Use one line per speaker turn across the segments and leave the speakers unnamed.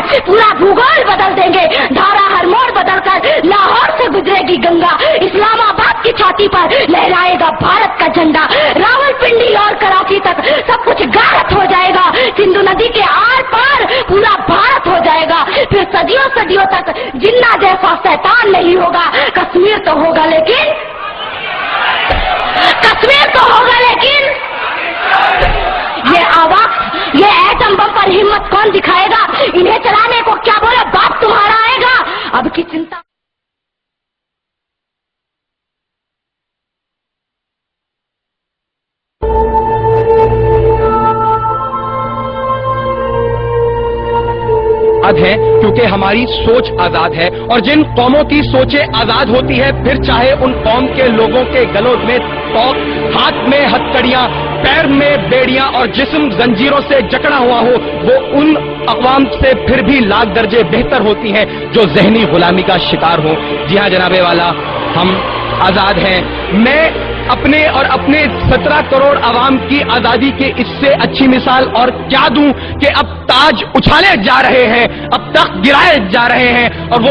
आज पूरा भूगोल बदल देंगे। धारा हर मोड़ बदलकर लाहौर से गुजरेगी गंगा, इस्लामाबाद की छाती पर लहराएगा भारत का झंडा, रावलपिंडी और कराची तक सब कुछ गारत हो जाएगा, सिंधु नदी के आर पार पूरा भारत हो जाएगा, फिर सदियों सदियों तक जिन्ना जैसा शैतान नहीं होगा। कश्मीर तो होगा लेकिन ये आवाज, ये एटम बम पर हिम्मत कौन दिखाएगा? इन्हें चलाने को क्या बोले बाप तुम्हारा आएगा। अब की चिंता
है, क्योंकि हमारी सोच आजाद है, और जिन कौमों की सोचें आजाद होती है, फिर चाहे उन कौम के लोगों के गलों में तोक, हाथ में हथकड़ियां, पैर में बेड़ियां और जिस्म जंजीरों से जकड़ा हुआ हो, वो उन अक़वाम से फिर भी लाख दर्जे बेहतर होती हैं जो ज़हनी गुलामी का शिकार हो। जी हाँ जनाबे वाला, हम आजाद हैं। मैं अपने और अपने 17 करोड़ आवाम की आजादी की इससे अच्छी मिसाल और क्या दूं कि अब ताज उछाले जा रहे हैं, अब तख्त गिराए जा रहे हैं, और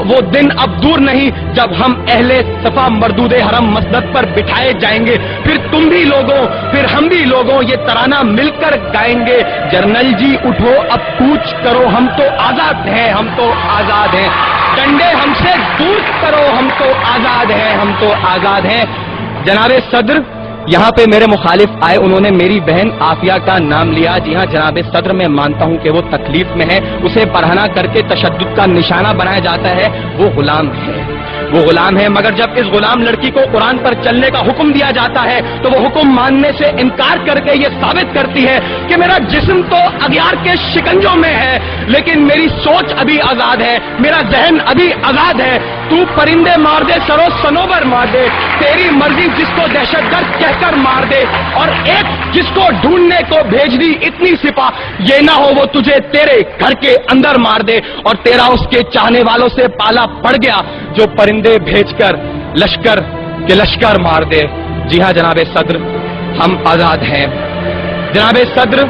वो दिन अब दूर नहीं जब हम अहले सफा मरदूदे हरम मसदद पर बिठाए जाएंगे। फिर तुम भी लोगों, फिर हम भी लोगों ये तराना मिलकर गाएंगे। जर्नल जी उठो अब कूच करो, हम तो आजाद हैं, हम तो आजाद हैं। डंडे हमसे दूर करो, हम तो आजाद हैं, हम तो आजाद हैं। जनाबे सदर यहाँ पे मेरे मुखालिफ आए, उन्होंने मेरी बहन आफिया का नाम लिया। जी हाँ जनाबे सदर, मैं मानता हूँ कि वो तकलीफ में है, उसे बरहना करके तशद्दुद का निशाना बनाया जाता है। वो गुलाम है, वो गुलाम है, मगर जब इस गुलाम लड़की को कुरान पर चलने का हुक्म दिया जाता है तो वो हुक्म मानने से इनकार करके ये साबित करती है कि मेरा जिस्म तो अगियार के शिकंजों में है, लेकिन मेरी सोच अभी आजाद है, मेरा जहन अभी आजाद है। तू परिंदे मार दे, सरो सनोबर मार दे, तेरी मर्जी जिसको दहशतगर्द कहकर मार दे, और एक जिसको ढूंढने को भेज दी इतनी सिपाह, ये ना हो वो तुझे तेरे घर के अंदर मार दे, और तेरा उसके चाहने वालों से पाला पड़ गया जो परिंदे भेजकर लश्कर के लश्कर मार दे। जी हाँ जनाबे सदर, हम आजाद हैं। जनाबे सदर,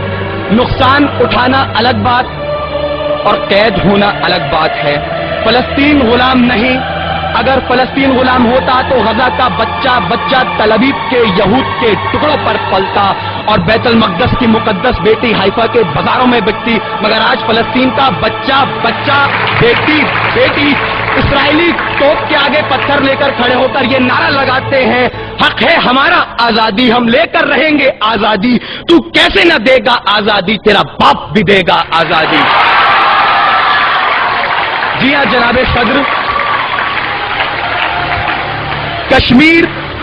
नुकसान उठाना अलग बात और कैद होना अलग बात है। फलस्तीन गुलाम नहीं, अगर फलस्तीन गुलाम होता तो गजा का बच्चा बच्चा तल अबीब के यहूद के टुकड़ों पर पलता और बैतुल मक़दस की मुकद्दस बेटी हाइफा के बाजारों में बिकती, मगर आज फलस्तीन का बच्चा बच्चा बेटी बेटी इस्राएली तोप के आगे पत्थर लेकर खड़े होकर ये नारा लगाते हैं, हक है हमारा आजादी, हम लेकर रहेंगे आजादी, तू कैसे न देगा आजादी, तेरा बाप भी देगा आजादी। जी हाँ जनाबे सदर,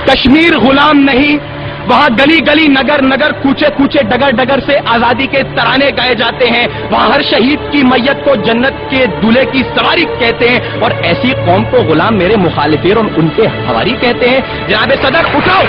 कश्मीर गुलाम नहीं, वहां गली गली नगर नगर कूचे कूचे डगर डगर से आजादी के तराने गाए जाते हैं, वहां हर शहीद की मैयत को जन्नत के दूल्हे की सवारी कहते हैं, और ऐसी कौम को गुलाम मेरे मुखालिफिन और उनके हवारी कहते हैं। जनाबे सदर उठाओ,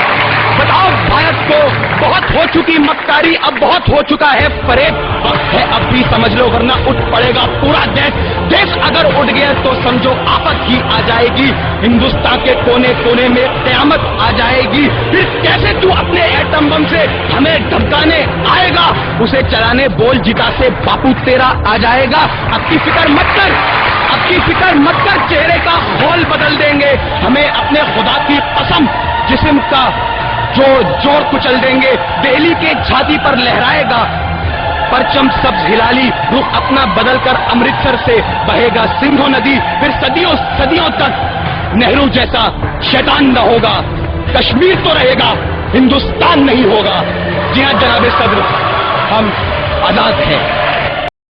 बताओ भारत को, बहुत हो चुकी मक्कारी, अब बहुत हो चुका है फरेब, वक्त है अब भी समझ लो वरना उठ पड़ेगा पूरा देश। देश अगर उठ गया तो समझो आफत ही आ जाएगी, हिंदुस्तान के कोने कोने में क़यामत आ जाएगी। फिर कैसे तू अपने एटम बम से हमें धमकाने आएगा, उसे चलाने बोल जिता से बापू तेरा आ जाएगा। अब की फिक्र मत कर, अब की फिक्र मत कर, चेहरे का हौल बदल देंगे, हमें अपने खुदा की कसम जिस्म का जो जोर कुचल देंगे। दिल्ली के छाती पर लहराएगा परचम सब्ज हिलाली, रुख अपना बदल कर अमृतसर से बहेगा सिंधु नदी, फिर सदियों सदियों तक नेहरू जैसा शैतान न होगा। कश्मीर तो रहेगा, हिंदुस्तान नहीं होगा। जी हाँ जनाबे सदर, हम आजाद हैं।